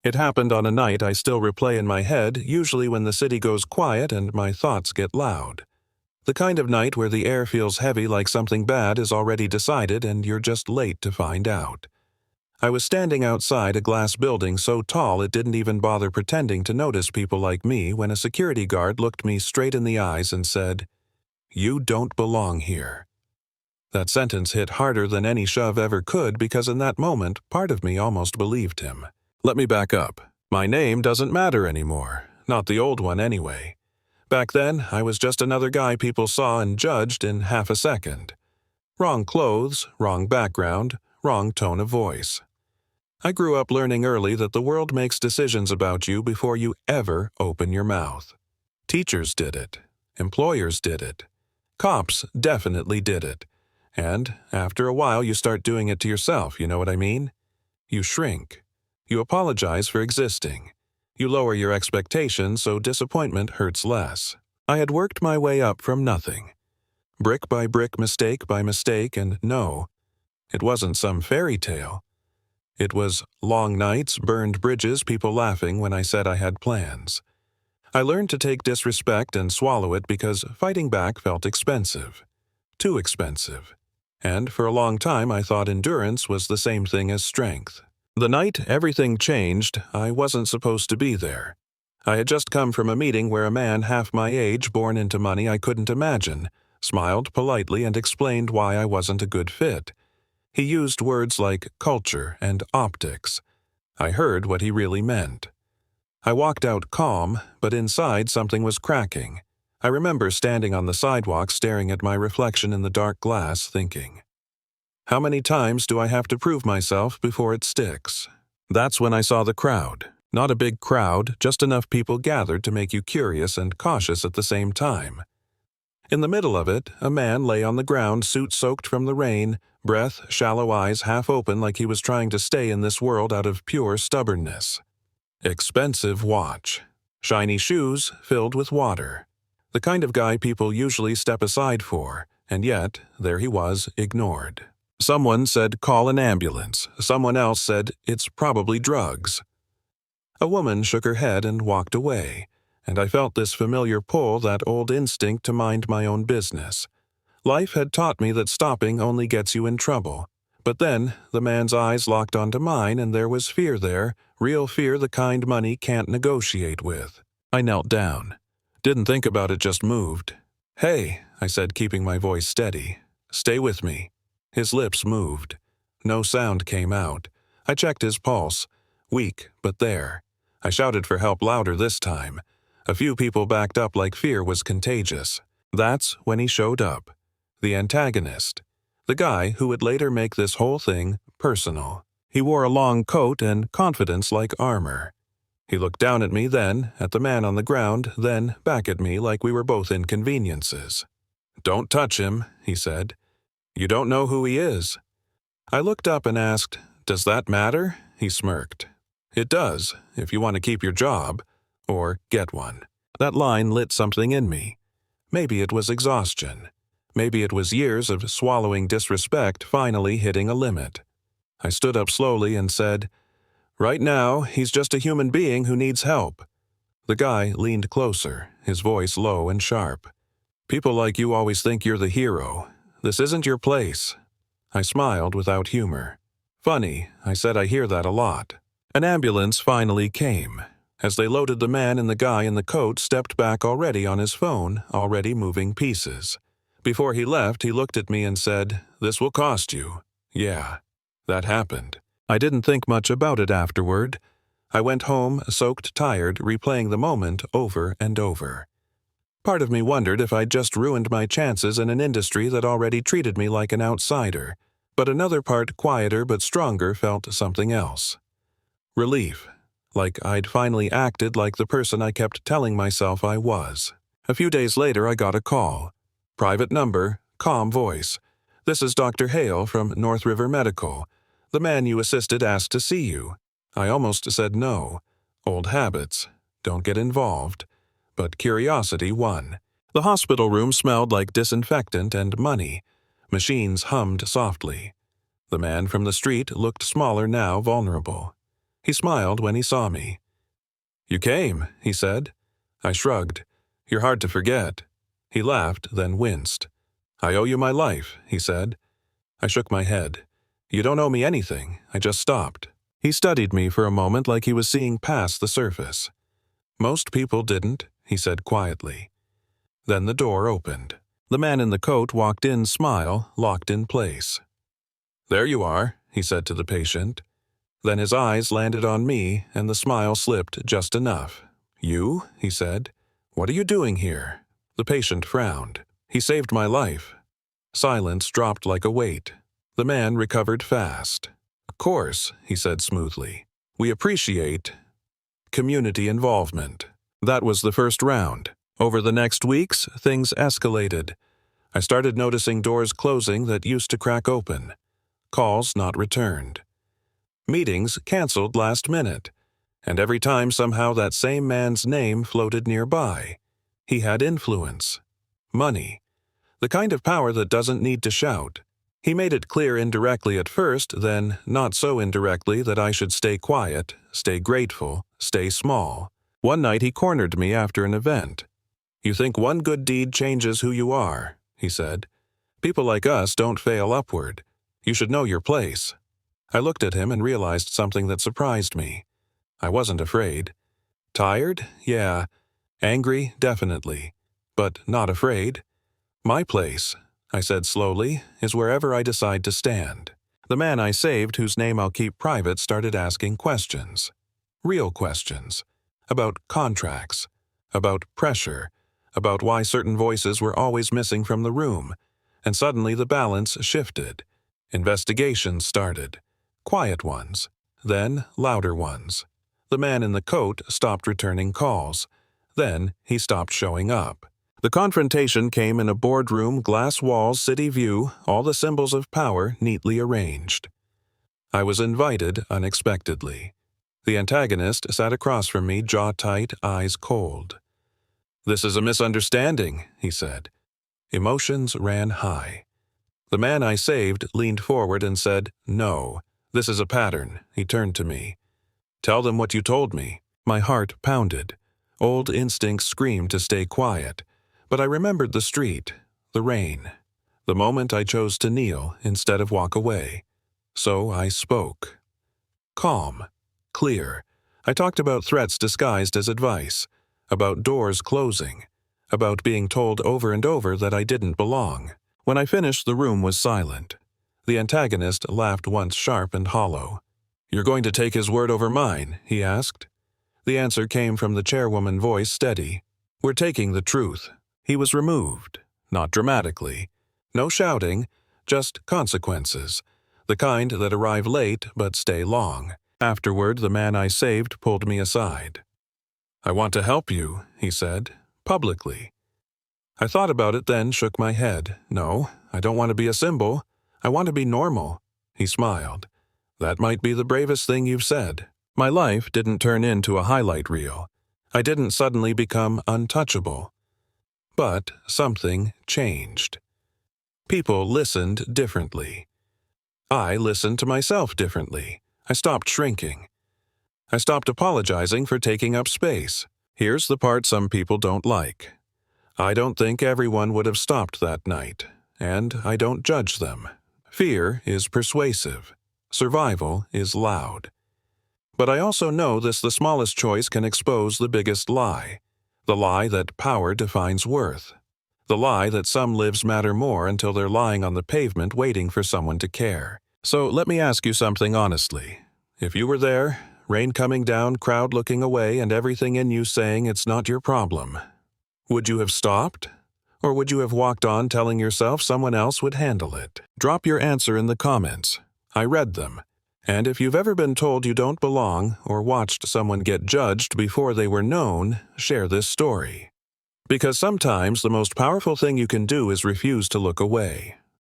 It happened on a night I still replay in my head, usually when the city goes quiet and my thoughts get loud. The kind of night where the air feels heavy like something bad is already decided and you're just late to find out. I was standing outside a glass building so tall it didn't even bother pretending to notice people like me when a security guard looked me straight in the eyes and said, "You don't belong here." That sentence hit harder than any shove ever could because in that moment, part of me almost believed him. Let me back up. My name doesn't matter anymore. Not the old one anyway. Back then, I was just another guy people saw and judged in half a second. Wrong clothes, wrong background, wrong tone of voice. I grew up learning early that the world makes decisions about you before you ever open your mouth. Teachers did it. Employers did it. Cops definitely did it. And after a while you start doing it to yourself, you know what I mean? You shrink. You apologize for existing. You lower your expectations so disappointment hurts less. I had worked my way up from nothing. Brick by brick, mistake by mistake, and no, it wasn't some fairy tale. It was long nights, burned bridges, people laughing when I said I had plans. I learned to take disrespect and swallow it because fighting back felt expensive. Too expensive. And for a long time I thought endurance was the same thing as strength. The night everything changed, I wasn't supposed to be there. I had just come from a meeting where a man half my age, born into money I couldn't imagine, smiled politely and explained why I wasn't a good fit. He used words like culture and optics. I heard what he really meant. I walked out calm, but inside something was cracking. I remember standing on the sidewalk staring at my reflection in the dark glass, thinking, how many times do I have to prove myself before it sticks? That's when I saw the crowd. Not a big crowd, just enough people gathered to make you curious and cautious at the same time. In the middle of it, a man lay on the ground, suit soaked from the rain, breath, shallow eyes half open like he was trying to stay in this world out of pure stubbornness. Expensive watch. Shiny shoes filled with water. The kind of guy people usually step aside for, and yet, there he was, ignored. Someone said, call an ambulance. Someone else said, it's probably drugs. A woman shook her head and walked away, and I felt this familiar pull, that old instinct to mind my own business. Life had taught me that stopping only gets you in trouble. But then, the man's eyes locked onto mine, and there was fear there, real fear the kind money can't negotiate with. I knelt down. Didn't think about it, just moved. Hey, I said, keeping my voice steady. Stay with me. His lips moved. No sound came out. I checked his pulse. Weak, but there. I shouted for help louder this time. A few people backed up like fear was contagious. That's when he showed up. The antagonist. The guy who would later make this whole thing personal. He wore a long coat and confidence like armor. He looked down at me then, at the man on the ground, then back at me like we were both inconveniences. Don't touch him, he said. You don't know who he is. I looked up and asked, does that matter? He smirked. It does, if you want to keep your job, or get one. That line lit something in me. Maybe it was exhaustion. Maybe it was years of swallowing disrespect finally hitting a limit. I stood up slowly and said, right now, he's just a human being who needs help. The guy leaned closer, his voice low and sharp. People like you always think you're the hero. This isn't your place. I smiled without humor. Funny, I said I hear that a lot. An ambulance finally came. As they loaded the man and the guy in the coat stepped back already on his phone, already moving pieces. Before he left, he looked at me and said, this will cost you. Yeah, that happened. I didn't think much about it afterward. I went home, soaked, tired, replaying the moment over and over. Part of me wondered if I'd just ruined my chances in an industry that already treated me like an outsider, but another part, quieter but stronger, felt something else. Relief, like I'd finally acted like the person I kept telling myself I was. A few days later I got a call. Private number, calm voice. This is Dr. Hale from North River Medical. The man you assisted asked to see you. I almost said no. Old habits. Don't get involved. But curiosity won. The hospital room smelled like disinfectant and money. Machines hummed softly. The man from the street looked smaller now, vulnerable. He smiled when he saw me. "You came," he said. I shrugged. "You're hard to forget." He laughed, then winced. "I owe you my life," he said. I shook my head. "You don't owe me anything. I just stopped." He studied me for a moment like he was seeing past the surface. "Most people didn't," he said quietly. Then the door opened. The man in the coat walked in, smile locked in place. "There you are," he said to the patient. Then his eyes landed on me, and the smile slipped just enough. "You?" he said. "What are you doing here?" The patient frowned. "He saved my life." Silence dropped like a weight. The man recovered fast. "Of course," he said smoothly. "We appreciate community involvement." That was the first round. Over the next weeks, things escalated. I started noticing doors closing that used to crack open. Calls not returned. Meetings canceled last minute. And every time somehow that same man's name floated nearby. He had influence. Money. The kind of power that doesn't need to shout. He made it clear indirectly at first, then not so indirectly that I should stay quiet, stay grateful, stay small. One night he cornered me after an event. "You think one good deed changes who you are," he said. "People like us don't fail upward. You should know your place." I looked at him and realized something that surprised me. I wasn't afraid. Tired? Yeah. Angry? Definitely. But not afraid. "My place," I said slowly, "is wherever I decide to stand." The man I saved, whose name I'll keep private, started asking questions. Real questions. About contracts. About pressure. About why certain voices were always missing from the room. And suddenly the balance shifted. Investigations started. Quiet ones. Then louder ones. The man in the coat stopped returning calls. Then he stopped showing up. The confrontation came in a boardroom, glass walls, city view, all the symbols of power neatly arranged. I was invited unexpectedly. The antagonist sat across from me, jaw tight, eyes cold. "This is a misunderstanding," he said. Emotions ran high. The man I saved leaned forward and said, "No, this is a pattern." He turned to me. "Tell them what you told me." My heart pounded. Old instincts screamed to stay quiet. But I remembered the street, the rain, the moment I chose to kneel instead of walk away. So I spoke. Calm, clear. I talked about threats disguised as advice, about doors closing, about being told over and over that I didn't belong. When I finished, the room was silent. The antagonist laughed once sharp and hollow. "You're going to take his word over mine?" he asked. The answer came from the chairwoman voice, steady. "We're taking the truth." He was removed, not dramatically. No shouting, just consequences, the kind that arrive late but stay long. Afterward, the man I saved pulled me aside. "I want to help you," he said, publicly. I thought about it, then shook my head. "No, I don't want to be a symbol. I want to be normal." He smiled. "That might be the bravest thing you've said." My life didn't turn into a highlight reel. I didn't suddenly become untouchable. But something changed. People listened differently. I listened to myself differently. I stopped shrinking. I stopped apologizing for taking up space. Here's the part some people don't like. I don't think everyone would have stopped that night, and I don't judge them. Fear is persuasive. Survival is loud. But I also know the smallest choice can expose the biggest lie. The lie that power defines worth. The lie that some lives matter more until they're lying on the pavement waiting for someone to care. So let me ask you something honestly. If you were there, rain coming down, crowd looking away, and everything in you saying it's not your problem, would you have stopped? Or would you have walked on telling yourself someone else would handle it? Drop your answer in the comments. I read them. And if you've ever been told you don't belong or watched someone get judged before they were known, share this story. Because sometimes the most powerful thing you can do is refuse to look away.